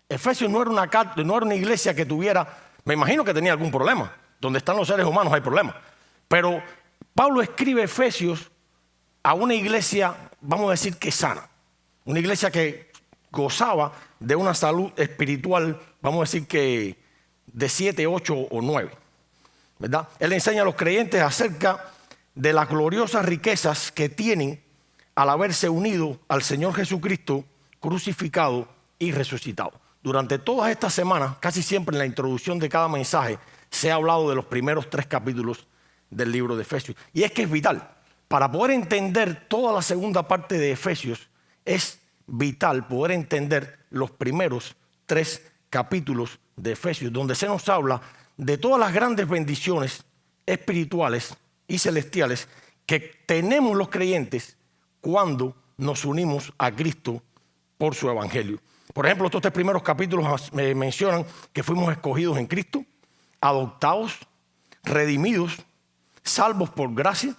Efesios no era no era una iglesia que tuviera, me imagino que tenía algún problema. Donde están los seres humanos hay problemas. Pero Pablo escribe Efesios a una iglesia, vamos a decir que sana. Una iglesia que gozaba de una salud espiritual, vamos a decir que de 7, 8 o 9. ¿Verdad? Él enseña a los creyentes acerca de las gloriosas riquezas que tienen al haberse unido al Señor Jesucristo crucificado y resucitado. Durante todas estas semanas, casi siempre en la introducción de cada mensaje, se ha hablado de los primeros 3 capítulos del libro de Efesios. Y es que es vital. Para poder entender toda la segunda parte de Efesios, es vital poder entender los primeros 3 capítulos de Efesios, donde se nos habla de todas las grandes bendiciones espirituales y celestiales que tenemos los creyentes cuando nos unimos a Cristo por su evangelio. Por ejemplo, estos 3 primeros capítulos mencionan que fuimos escogidos en Cristo, adoptados, redimidos, salvos por gracia,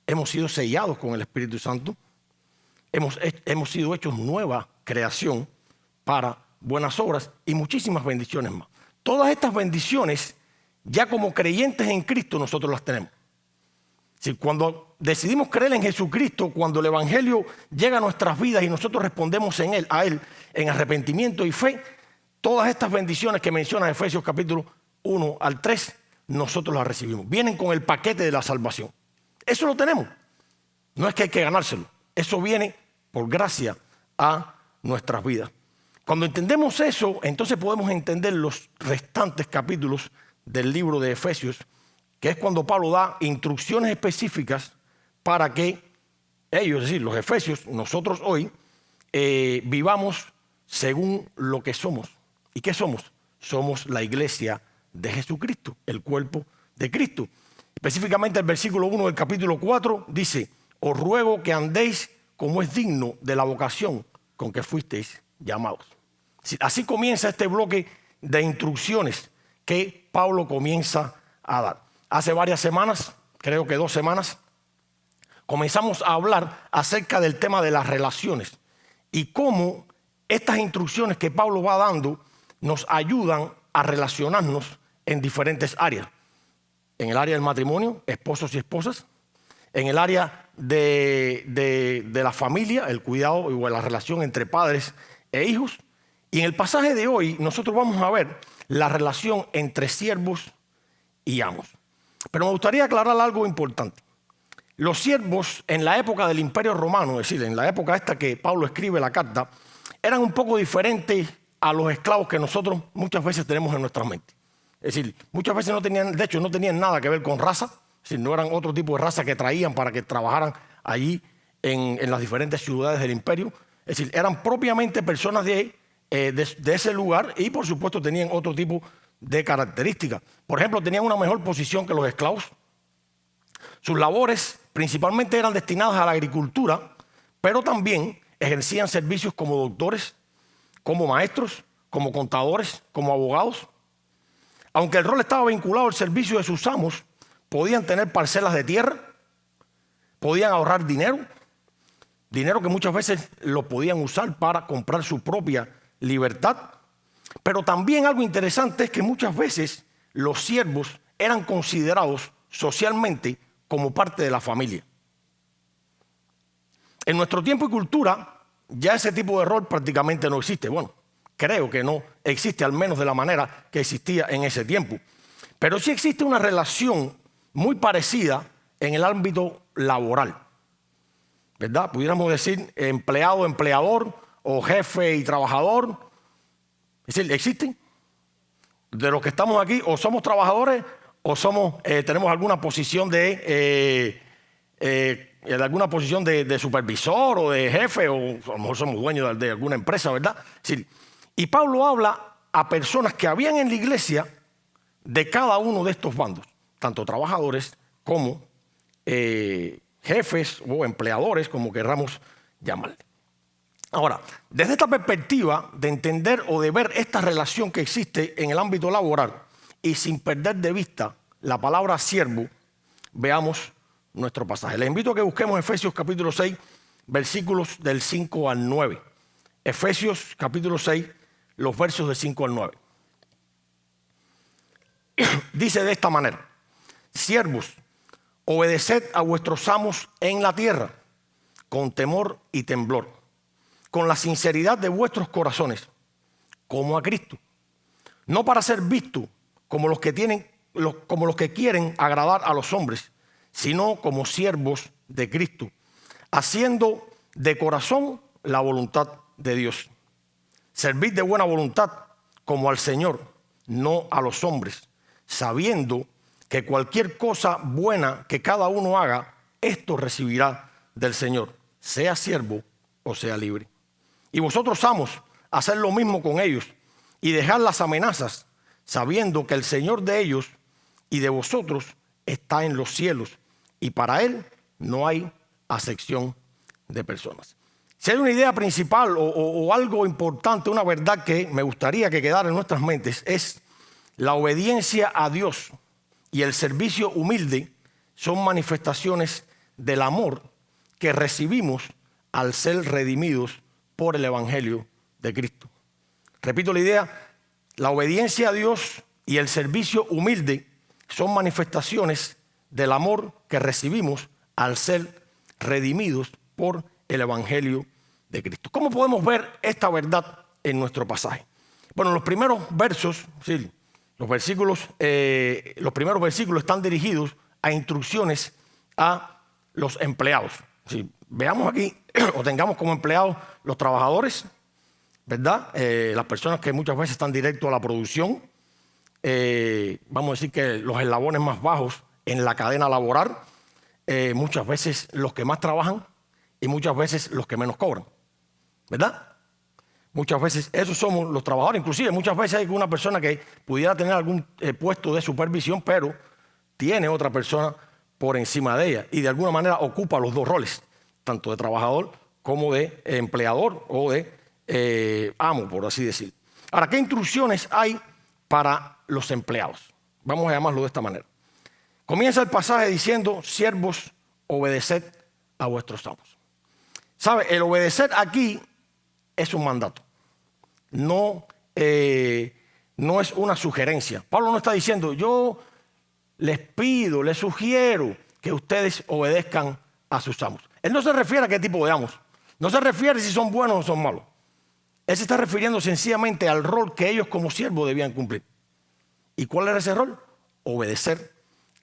hemos sido sellados con el Espíritu Santo, hemos sido hechos nueva creación para buenas obras y muchísimas bendiciones más. Todas estas bendiciones, ya como creyentes en Cristo, nosotros las tenemos. Si cuando decidimos creer en Jesucristo, cuando el evangelio llega a nuestras vidas y nosotros respondemos a Él en arrepentimiento y fe, todas estas bendiciones que menciona Efesios capítulo 1 al 3, nosotros las recibimos. Vienen con el paquete de la salvación. Eso lo tenemos. No es que hay que ganárselo. Eso viene por gracia a nuestras vidas. Cuando entendemos eso, entonces podemos entender los restantes capítulos del libro de Efesios, que es cuando Pablo da instrucciones específicas para que ellos, es decir, los efesios, nosotros hoy, vivamos según lo que somos. ¿Y qué somos? Somos la iglesia de Jesucristo, el cuerpo de Cristo. Específicamente el versículo 1 del capítulo 4 dice: os ruego que andéis como es digno de la vocación con que fuisteis llamados. Así comienza este bloque de instrucciones que Pablo comienza a dar. Hace varias semanas, creo que 2 semanas, comenzamos a hablar acerca del tema de las relaciones y cómo estas instrucciones que Pablo va dando nos ayudan a relacionarnos en diferentes áreas. En el área del matrimonio, esposos y esposas. En el área de la familia, el cuidado o la relación entre padres e hijos. Y en el pasaje de hoy nosotros vamos a ver la relación entre siervos y amos. Pero me gustaría aclarar algo importante. Los siervos en la época del Imperio Romano, es decir, en la época esta que Pablo escribe la carta, eran un poco diferentes a los esclavos que nosotros muchas veces tenemos en nuestra mente. Es decir, muchas veces no tenían nada que ver con raza, es decir, no eran otro tipo de raza que traían para que trabajaran allí en las diferentes ciudades del imperio. Es decir, eran propiamente personas de ese lugar y por supuesto tenían otro tipo de características. Por ejemplo, tenían una mejor posición que los esclavos. Sus labores principalmente eran destinadas a la agricultura, pero también ejercían servicios como doctores, como maestros, como contadores, como abogados. Aunque el rol estaba vinculado al servicio de sus amos, podían tener parcelas de tierra, podían ahorrar dinero que muchas veces lo podían usar para comprar su propia libertad. Pero también algo interesante es que muchas veces los siervos eran considerados socialmente como parte de la familia. En nuestro tiempo y cultura ya ese tipo de rol prácticamente no existe. Bueno, creo que no existe, al menos de la manera que existía en ese tiempo. Pero sí existe una relación muy parecida en el ámbito laboral, ¿verdad? Pudiéramos decir empleado, empleador o jefe y trabajador. Es decir, existen. De los que estamos aquí, o somos trabajadores o tenemos alguna posición de supervisor o de jefe, o a lo mejor somos dueños de alguna empresa, ¿verdad? Es decir, y Pablo habla a personas que habían en la iglesia de cada uno de estos bandos, tanto trabajadores como jefes o empleadores, como querramos llamarle. Ahora, desde esta perspectiva de entender o de ver esta relación que existe en el ámbito laboral y sin perder de vista la palabra siervo, veamos nuestro pasaje. Les invito a que busquemos Efesios capítulo 6, versículos del 5 al 9. Efesios capítulo 6, los versos de 5 al 9. Dice de esta manera: siervos, obedeced a vuestros amos en la tierra, con temor y temblor, con la sinceridad de vuestros corazones, como a Cristo, no para ser vistos como los que quieren agradar a los hombres, sino como siervos de Cristo, haciendo de corazón la voluntad de Dios. Servid de buena voluntad como al Señor, no a los hombres, sabiendo que cualquier cosa buena que cada uno haga, esto recibirá del Señor, sea siervo o sea libre. Y vosotros, amos, haced lo mismo con ellos y dejad las amenazas, sabiendo que el Señor de ellos y de vosotros está en los cielos, y para Él no hay acepción de personas. Si hay una idea principal o algo importante, una verdad que me gustaría que quedara en nuestras mentes, es la obediencia a Dios y el servicio humilde son manifestaciones del amor que recibimos al ser redimidos por el Evangelio de Cristo. Repito la idea: la obediencia a Dios y el servicio humilde son manifestaciones del amor que recibimos al ser redimidos por el Evangelio de Cristo. ¿Cómo podemos ver esta verdad en nuestro pasaje? Bueno, los primeros versos, sí, los primeros versículos están dirigidos a instrucciones a los empleados. Sí, veamos aquí, o tengamos como empleados los trabajadores, ¿verdad? Las personas que muchas veces están directo a la producción. Vamos a decir que los eslabones más bajos en la cadena laboral, muchas veces los que más trabajan y muchas veces los que menos cobran, ¿verdad? Muchas veces esos somos los trabajadores. Inclusive muchas veces hay una persona que pudiera tener algún puesto de supervisión, pero tiene otra persona por encima de ella y de alguna manera ocupa los dos roles, tanto de trabajador como de empleador o de amo, por así decir. Ahora, ¿qué instrucciones hay para los empleados? Vamos a llamarlo de esta manera. Comienza el pasaje diciendo: siervos, obedeced a vuestros amos. ¿Sabe? El obedecer aquí es un mandato. No es una sugerencia. Pablo no está diciendo: yo les pido, les sugiero que ustedes obedezcan a sus amos. Él no se refiere a qué tipo de amos. No se refiere si son buenos o son malos. Él se está refiriendo sencillamente al rol que ellos como siervos debían cumplir. ¿Y cuál era ese rol? Obedecer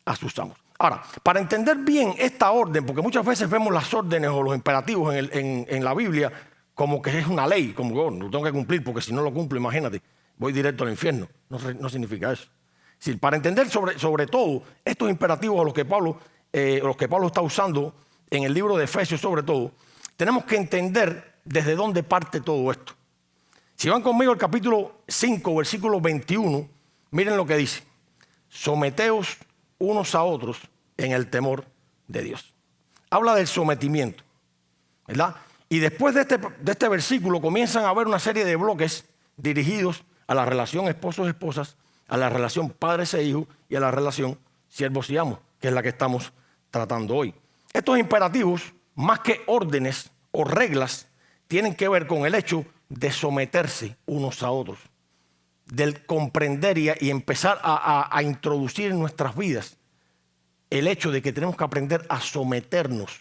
a sus amos. Ahora, para entender bien esta orden, porque muchas veces vemos las órdenes o los imperativos en la Biblia como que es una ley, como que lo tengo que cumplir, porque si no lo cumplo, imagínate, voy directo al infierno. No significa eso. Es decir, para entender sobre todo estos imperativos a los que Pablo está usando en el libro de Efesios, sobre todo, tenemos que entender desde dónde parte todo esto. Si van conmigo al capítulo 5, versículo 21, miren lo que dice: someteos unos a otros en el temor de Dios. Habla del sometimiento, ¿verdad? Y después de este versículo comienzan a haber una serie de bloques dirigidos a la relación esposos-esposas, a la relación padres e hijos y a la relación siervos y amos, que es la que estamos tratando hoy. Estos imperativos, más que órdenes o reglas, tienen que ver con el hecho de someterse unos a otros, del comprender y empezar a introducir en nuestras vidas el hecho de que tenemos que aprender a someternos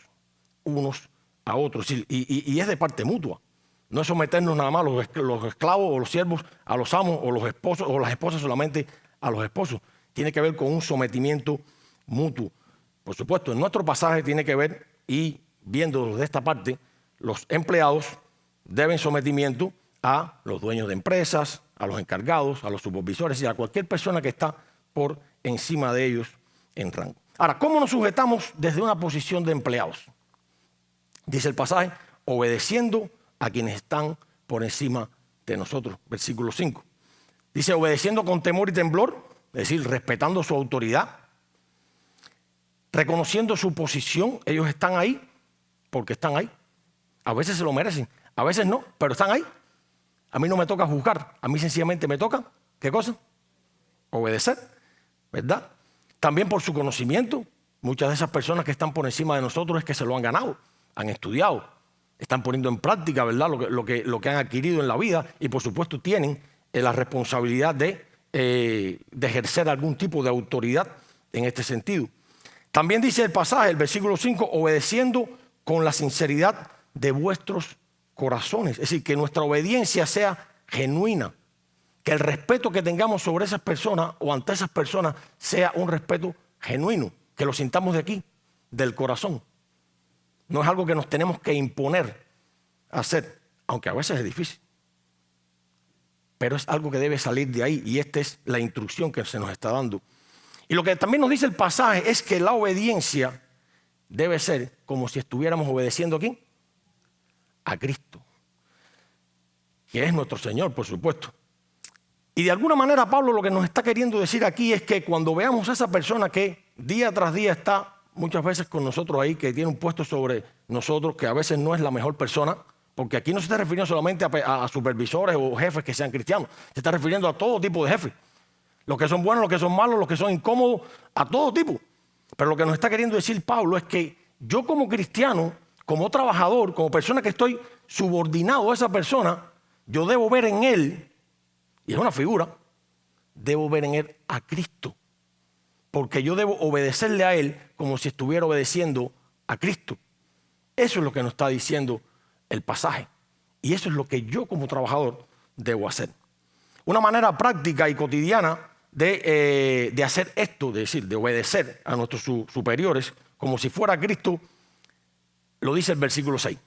unos a otros. Y es de parte mutua. No es someternos nada más los esclavos o los siervos a los amos, o los esposos o las esposas solamente a los esposos. Tiene que ver con un sometimiento mutuo. Por supuesto, en nuestro pasaje tiene que ver, y viendo de esta parte, los empleados deben sometimiento a los dueños de empresas, a los encargados, a los supervisores y a cualquier persona que está por encima de ellos en rango. Ahora, ¿cómo nos sujetamos desde una posición de empleados? Dice el pasaje: obedeciendo a quienes están por encima de nosotros. Versículo 5. Dice: obedeciendo con temor y temblor, es decir, respetando su autoridad, reconociendo su posición. Ellos están ahí porque están ahí. A veces se lo merecen, a veces no, pero están ahí. A mí no me toca juzgar, a mí sencillamente me toca, ¿qué cosa? Obedecer, ¿verdad? También por su conocimiento. Muchas de esas personas que están por encima de nosotros es que se lo han ganado, han estudiado, están poniendo en práctica, ¿verdad?, lo que han adquirido en la vida, y por supuesto tienen la responsabilidad de ejercer algún tipo de autoridad en este sentido. También dice el pasaje, el versículo 5, obedeciendo con la sinceridad de vuestros corazones. Es decir, que nuestra obediencia sea genuina, que el respeto que tengamos sobre esas personas o ante esas personas sea un respeto genuino, que lo sintamos de aquí, del corazón. No es algo que nos tenemos que imponer a hacer, aunque a veces es difícil. Pero es algo que debe salir de ahí, y esta es la instrucción que se nos está dando. Y lo que también nos dice el pasaje es que la obediencia debe ser como si estuviéramos obedeciendo aquí a Cristo, que es nuestro Señor, por supuesto. Y de alguna manera Pablo lo que nos está queriendo decir aquí es que cuando veamos a esa persona que día tras día está muchas veces con nosotros ahí, que tiene un puesto sobre nosotros, que a veces no es la mejor persona, porque aquí no se está refiriendo solamente a supervisores o jefes que sean cristianos, se está refiriendo a todo tipo de jefes. Los que son buenos, los que son malos, los que son incómodos, a todo tipo. Pero lo que nos está queriendo decir Pablo es que yo como cristiano, como trabajador, como persona que estoy subordinado a esa persona, yo debo ver en él, y es una figura, debo ver en él a Cristo. Porque yo debo obedecerle a él como si estuviera obedeciendo a Cristo. Eso es lo que nos está diciendo el pasaje. Y eso es lo que yo como trabajador debo hacer. Una manera práctica y cotidiana de hacer esto, de decir, de obedecer a nuestros superiores como si fuera Cristo, lo dice el versículo 6.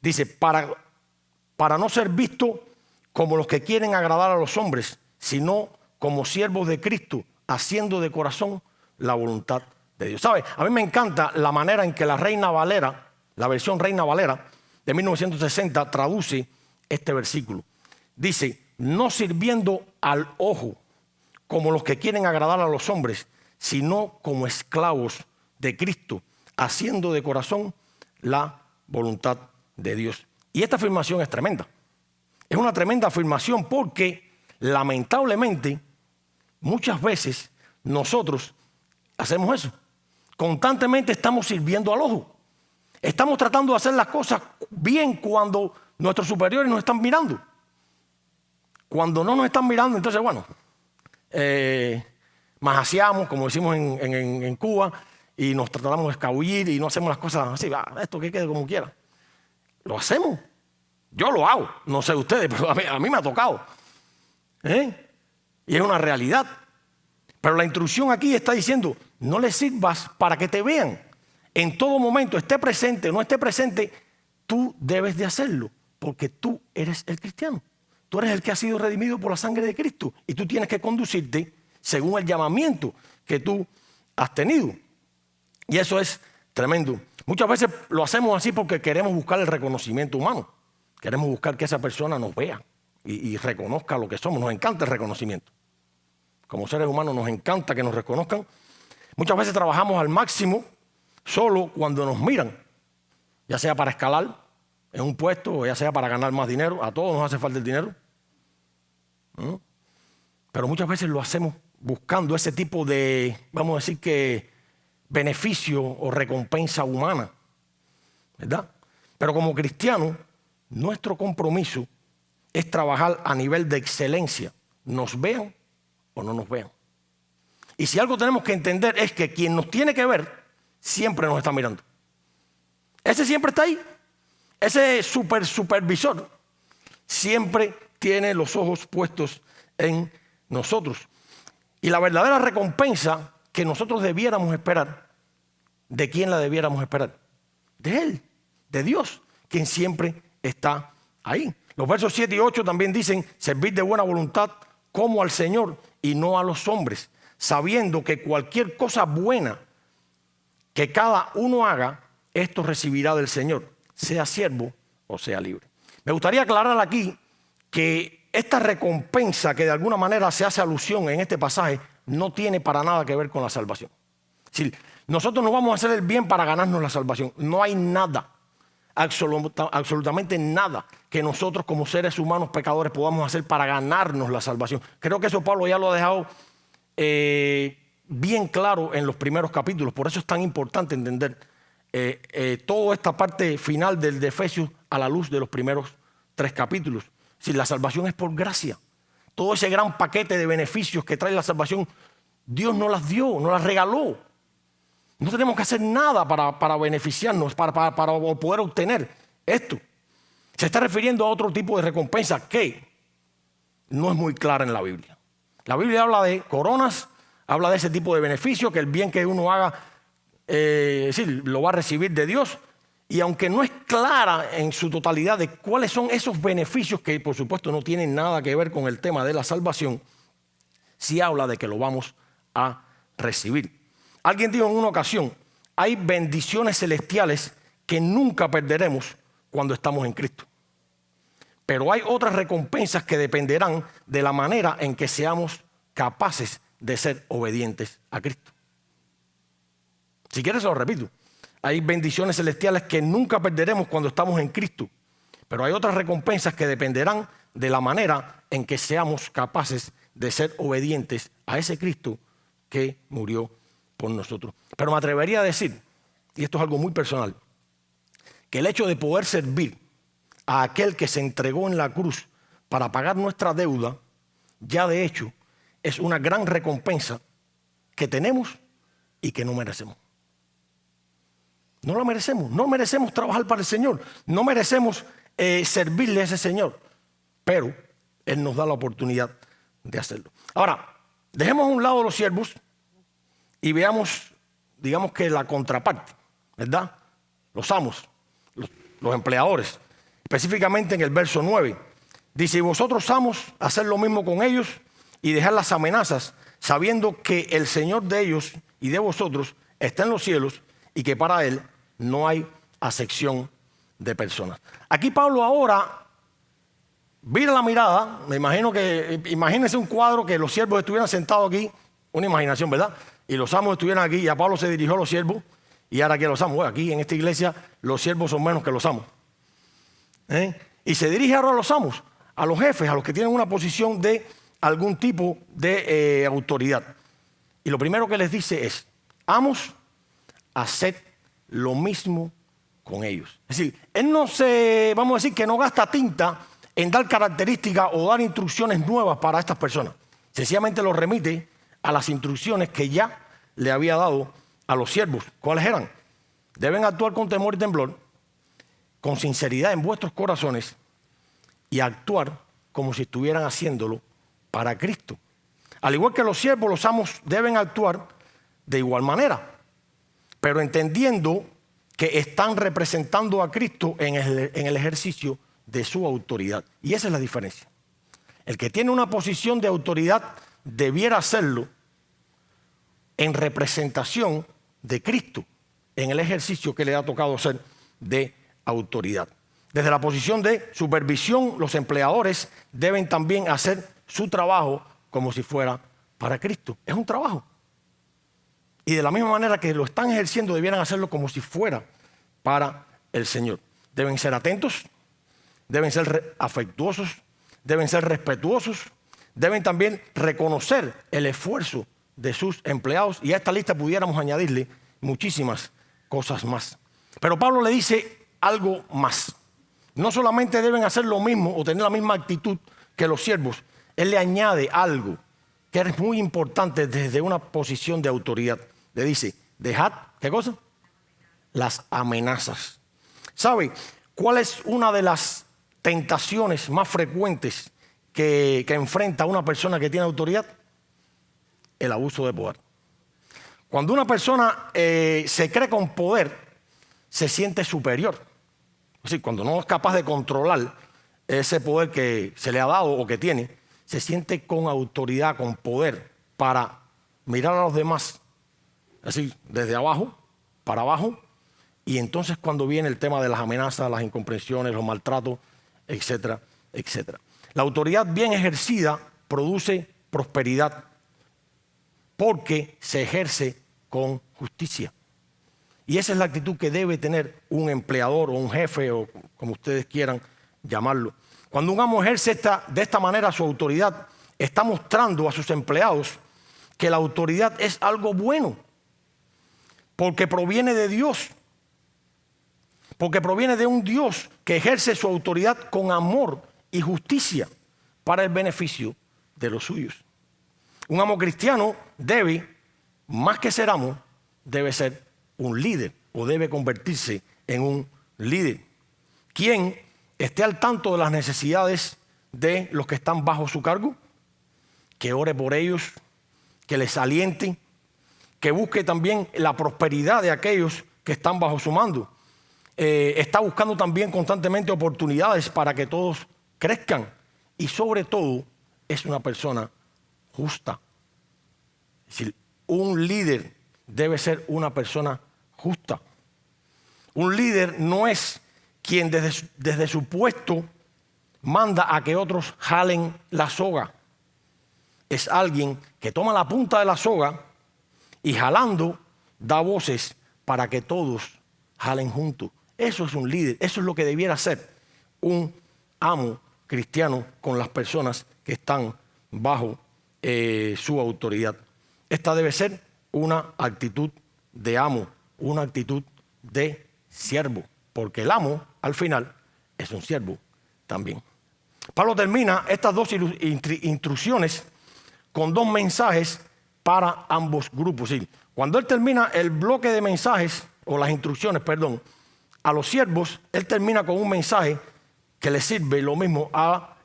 Dice, para no ser visto como los que quieren agradar a los hombres, sino como siervos de Cristo, haciendo de corazón la voluntad de Dios. ¿Sabe? A mí me encanta la manera en que la Reina Valera, la versión Reina Valera de 1960, traduce este versículo. Dice, no sirviendo al ojo como los que quieren agradar a los hombres, sino como esclavos de Cristo, haciendo de corazón la voluntad de Dios. Y esta afirmación es tremenda. Es una tremenda afirmación porque lamentablemente muchas veces nosotros hacemos eso. Constantemente estamos sirviendo al ojo. Estamos tratando de hacer las cosas bien cuando nuestros superiores nos están mirando. Cuando no nos están mirando, entonces bueno, majaseamos, como decimos en Cuba, y nos tratamos de escabullir y no hacemos las cosas así, esto que quede como quiera. Lo hacemos. Yo lo hago, no sé ustedes, pero a mí me ha tocado. Y es una realidad. Pero la instrucción aquí está diciendo, no le sirvas para que te vean. En todo momento, esté presente o no esté presente, tú debes de hacerlo, porque tú eres el cristiano. Tú eres el que ha sido redimido por la sangre de Cristo y tú tienes que conducirte según el llamamiento que tú has tenido. Y eso es tremendo. Muchas veces lo hacemos así porque queremos buscar el reconocimiento humano. Queremos buscar que esa persona nos vea y reconozca lo que somos. Nos encanta el reconocimiento. Como seres humanos nos encanta que nos reconozcan. Muchas veces trabajamos al máximo solo cuando nos miran, ya sea para escalar en un puesto o ya sea para ganar más dinero. A todos nos hace falta el dinero. Pero muchas veces lo hacemos buscando ese tipo de, vamos a decir que, beneficio o recompensa humana, ¿verdad? Pero como cristianos, nuestro compromiso es trabajar a nivel de excelencia, nos vean o no nos vean. Y si algo tenemos que entender es que quien nos tiene que ver siempre nos está mirando. Ese siempre está ahí. Ese supervisor siempre tiene los ojos puestos en nosotros. Y la verdadera recompensa que nosotros debiéramos esperar, ¿de quién la debiéramos esperar? De Él, de Dios, quien siempre está ahí. Los versos 7 y 8 también dicen, servir de buena voluntad como al Señor y no a los hombres, sabiendo que cualquier cosa buena que cada uno haga, esto recibirá del Señor, sea siervo o sea libre. Me gustaría aclarar aquí que esta recompensa que de alguna manera se hace alusión en este pasaje no tiene para nada que ver con la salvación. Es decir, nosotros no vamos a hacer el bien para ganarnos la salvación. No hay nada, absolutamente nada que nosotros como seres humanos pecadores podamos hacer para ganarnos la salvación. Creo que eso Pablo ya lo ha dejado bien claro en los primeros capítulos. Por eso es tan importante entender toda esta parte final del de Efesios a la luz de los primeros 3 capítulos. Si la salvación es por gracia, todo ese gran paquete de beneficios que trae la salvación, Dios nos las dio, nos las regaló. No tenemos que hacer nada para beneficiarnos, para poder obtener esto. Se está refiriendo a otro tipo de recompensa que no es muy clara en la Biblia. La Biblia habla de coronas, habla de ese tipo de beneficios, que el bien que uno haga, lo va a recibir de Dios. Y aunque no es clara en su totalidad de cuáles son esos beneficios, que por supuesto no tienen nada que ver con el tema de la salvación, sí habla de que lo vamos a recibir. Alguien dijo en una ocasión, hay bendiciones celestiales que nunca perderemos cuando estamos en Cristo. Pero hay otras recompensas que dependerán de la manera en que seamos capaces de ser obedientes a Cristo. Si quieres, lo repito. Hay bendiciones celestiales que nunca perderemos cuando estamos en Cristo. Pero hay otras recompensas que dependerán de la manera en que seamos capaces de ser obedientes a ese Cristo que murió por nosotros. Pero me atrevería a decir, y esto es algo muy personal, que el hecho de poder servir a aquel que se entregó en la cruz para pagar nuestra deuda, ya de hecho es una gran recompensa que tenemos y que no merecemos. No la merecemos, no merecemos trabajar para el Señor, no merecemos servirle a ese Señor, pero Él nos da la oportunidad de hacerlo. Ahora, dejemos a un lado los siervos y veamos, digamos que la contraparte, ¿verdad? Los amos, los empleadores. Específicamente en el verso 9. Dice, y vosotros amos, hacer lo mismo con ellos y dejar las amenazas, sabiendo que el Señor de ellos y de vosotros está en los cielos y que para Él no hay acepción de personas. Aquí Pablo ahora vira la mirada, imagínense un cuadro que los siervos estuvieran sentados aquí, una imaginación, ¿verdad? Y los amos estuvieran aquí y a Pablo se dirigió a los siervos y ahora aquí a los amos. Bueno, aquí en esta iglesia los siervos son menos que los amos. Y se dirige ahora a los amos, a los jefes, a los que tienen una posición de algún tipo de autoridad. Y lo primero que les dice es, amos, haced lo mismo con ellos. Es decir, él vamos a decir que no gasta tinta en dar características o dar instrucciones nuevas para estas personas. Sencillamente los remite a las instrucciones que ya le había dado a los siervos. ¿Cuáles eran? Deben actuar con temor y temblor, con sinceridad en vuestros corazones y actuar como si estuvieran haciéndolo para Cristo. Al igual que los siervos, los amos deben actuar de igual manera, pero entendiendo que están representando a Cristo en el ejercicio de su autoridad. Y esa es la diferencia. El que tiene una posición de autoridad debiera hacerlo en representación de Cristo, en el ejercicio que le ha tocado hacer de autoridad. Desde la posición de supervisión, los empleadores deben también hacer su trabajo como si fuera para Cristo. Es un trabajo. Y de la misma manera que lo están ejerciendo, debieran hacerlo como si fuera para el Señor. Deben ser atentos, deben ser afectuosos, deben ser respetuosos, deben también reconocer el esfuerzo de sus empleados. Y a esta lista pudiéramos añadirle muchísimas cosas más. Pero Pablo le dice algo más. No solamente deben hacer lo mismo o tener la misma actitud que los siervos. Él le añade algo que es muy importante desde una posición de autoridad. Le dice, dejad, ¿qué cosa? Las amenazas. ¿Sabe cuál es una de las tentaciones más frecuentes que enfrenta una persona que tiene autoridad? El abuso de poder. Cuando una persona se cree con poder, se siente superior. Es decir, cuando no es capaz de controlar ese poder que se le ha dado o que tiene, se siente con autoridad, con poder para mirar a los demás, así desde abajo para abajo. Y entonces cuando viene el tema de las amenazas, las incomprensiones, los maltratos, etcétera, etcétera. La autoridad bien ejercida produce prosperidad porque se ejerce con justicia. Y esa es la actitud que debe tener un empleador o un jefe o como ustedes quieran llamarlo. Cuando un amo ejerce de esta manera su autoridad, está mostrando a sus empleados que la autoridad es algo bueno porque proviene de Dios porque proviene de un Dios que ejerce su autoridad con amor y justicia para el beneficio de los suyos. Un amo cristiano debe, más que ser amo, debe ser un líder o debe convertirse en un líder, quien esté al tanto de las necesidades de los que están bajo su cargo, que ore por ellos, que les aliente, que busque también la prosperidad de aquellos que están bajo su mando. Está buscando también constantemente oportunidades para que todos crezcan y sobre todo es una persona justa. Es decir, un líder debe ser una persona justa. Un líder no es quien desde su puesto manda a que otros jalen la soga. Es alguien que toma la punta de la soga y jalando da voces para que todos jalen juntos. Eso es un líder, eso es lo que debiera ser un amo cristiano con las personas que están bajo su autoridad. Esta debe ser una actitud de amo, una actitud de siervo, porque el amo al final es un siervo también. Pablo termina estas dos instrucciones con dos mensajes para ambos grupos. Sí, cuando él termina el bloque de mensajes, o las instrucciones, perdón, a los siervos, él termina con un mensaje que le sirve lo mismo a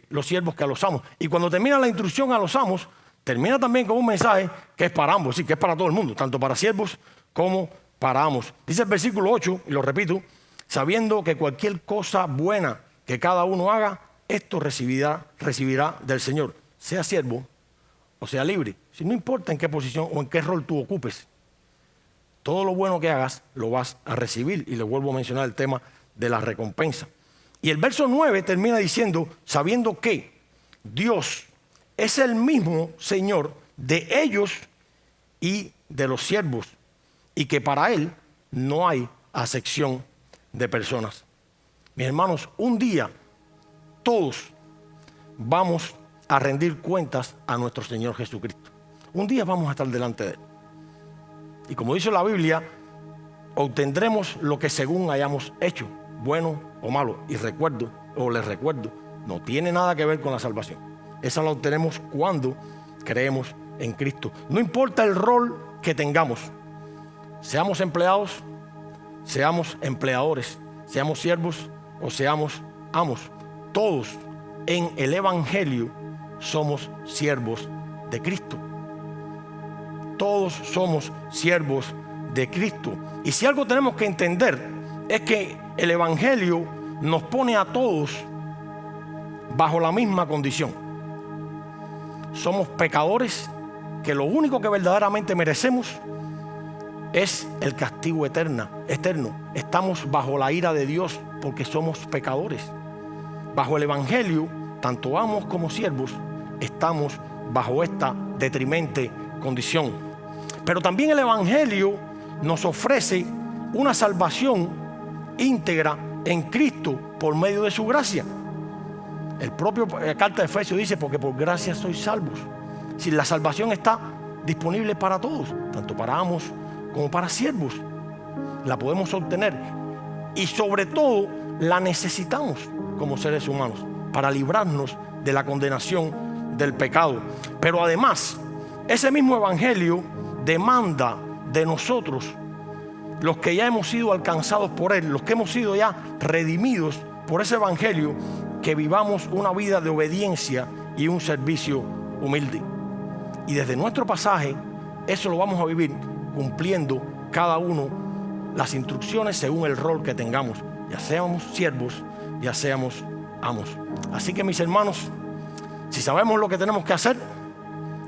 los siervos que a los amos. Y cuando termina la instrucción a los amos, termina también con un mensaje que es para ambos, sí, que es para todo el mundo, tanto para siervos como para amos. Dice el versículo 8, y lo repito, sabiendo que cualquier cosa buena que cada uno haga, esto recibirá del Señor, sea siervo o sea libre. Si no importa en qué posición o en qué rol tú ocupes, todo lo bueno que hagas lo vas a recibir. Y le vuelvo a mencionar el tema de la recompensa. Y el verso 9 termina diciendo, sabiendo que Dios es el mismo Señor de ellos y de los siervos, y que para Él no hay acepción de personas. Mis hermanos, un día todos vamos a rendir cuentas a nuestro Señor Jesucristo. Un día vamos a estar delante de Él. Y como dice la Biblia, obtendremos lo que según hayamos hecho, bueno o malo. Y les recuerdo, no tiene nada que ver con la salvación. Esa la obtenemos cuando creemos en Cristo. No importa el rol que tengamos, seamos empleados, seamos empleadores, seamos siervos o seamos amos, todos en el Evangelio somos siervos de Cristo. Todos somos siervos de Cristo. Y si algo tenemos que entender es que el Evangelio nos pone a todos bajo la misma condición. Somos pecadores que lo único que verdaderamente merecemos es el castigo eterno. Estamos bajo la ira de Dios porque somos pecadores. Bajo el Evangelio, tanto amos como siervos, estamos bajo esta detrimente condición. Pero también el Evangelio nos ofrece una salvación íntegra en Cristo por medio de su gracia. El propio carta de Efesios dice, porque por gracia sois salvos. Si la salvación está disponible para todos, tanto para amos como para siervos, la podemos obtener. Y sobre todo, la necesitamos como seres humanos para librarnos de la condenación del pecado. Pero además, ese mismo Evangelio demanda de nosotros, los que ya hemos sido alcanzados por Él, los que hemos sido ya redimidos por ese Evangelio, que vivamos una vida de obediencia y un servicio humilde. Y desde nuestro pasaje, eso lo vamos a vivir cumpliendo cada uno las instrucciones según el rol que tengamos, ya seamos siervos, ya seamos amos. Así que, mis hermanos, si sabemos lo que tenemos que hacer,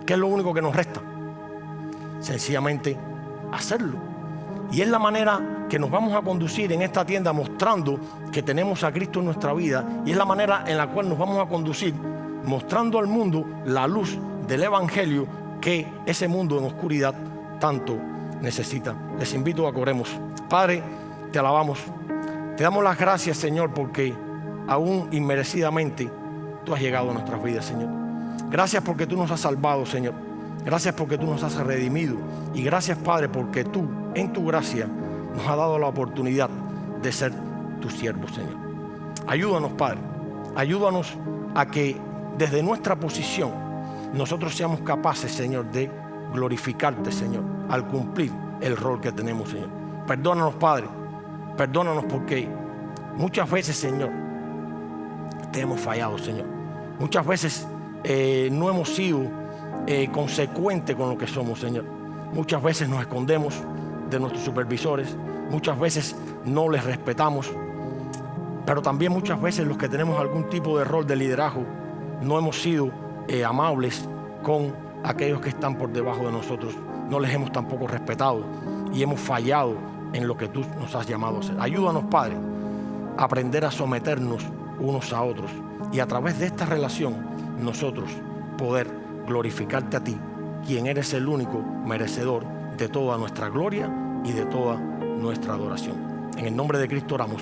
¿qué es lo único que nos resta? Sencillamente hacerlo. Y es la manera que nos vamos a conducir en esta tienda, mostrando que tenemos a Cristo en nuestra vida, y es la manera en la cual nos vamos a conducir, mostrando al mundo la luz del Evangelio que ese mundo en oscuridad tanto necesita. Les invito a que oremos. Padre, te alabamos, te damos las gracias, Señor, porque aún inmerecidamente tú has llegado a nuestras vidas, Señor. Gracias porque tú nos has salvado, Señor. Gracias porque tú nos has redimido. Y gracias, Padre, porque tú, en tu gracia, nos has dado la oportunidad de ser tu siervo, Señor. Ayúdanos, Padre. Ayúdanos a que desde nuestra posición nosotros seamos capaces, Señor, de glorificarte, Señor, al cumplir el rol que tenemos, Señor. Perdónanos, Padre. Perdónanos porque muchas veces, Señor, te hemos fallado, Señor. Muchas veces no hemos sido consecuentes con lo que somos, Señor. Muchas veces nos escondemos de nuestros supervisores. Muchas veces no les respetamos. Pero también muchas veces los que tenemos algún tipo de rol de liderazgo no hemos sido amables con aquellos que están por debajo de nosotros. No les hemos tampoco respetado y hemos fallado en lo que tú nos has llamado a hacer. Ayúdanos, Padre, a aprender a someternos unos a otros y a través de esta relación nosotros poder glorificarte a ti, quien eres el único merecedor de toda nuestra gloria y de toda nuestra adoración. En el nombre de Cristo oramos.